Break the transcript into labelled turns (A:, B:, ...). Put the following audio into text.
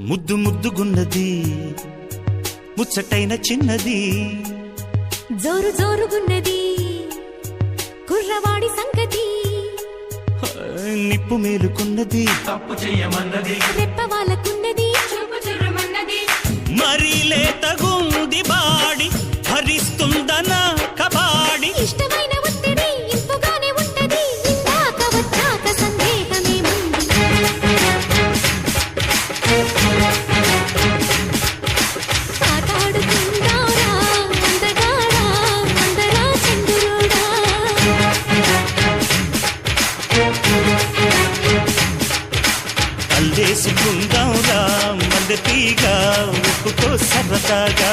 A: ముద్దు ముద్దుగున్నది ముచ్చటైన చిన్నది
B: జోరు జోరుగున్నది కుర్రవాడి సంగతి
A: నిప్పు మేలుకున్నది
C: తప్పు చెయ్యమన్నది
B: రెప్ప వాళ్ళకున్నది చూపు చుర్రమన్నది
A: మరీ లేతగుంది బాడి భరిస్తుందనా కబాడి
B: ఇష్టమైన ఒత్తిడి ఇంపుగానే ఉంటది ఇందాక వచ్చాక సందేహమేముంది ఆటాడుకుందారా అందగాడా అందరా చంద్రుడా
A: అల్లేసుకుందాంరా మల్లెతీగా ఉప్పుతో సరదాగా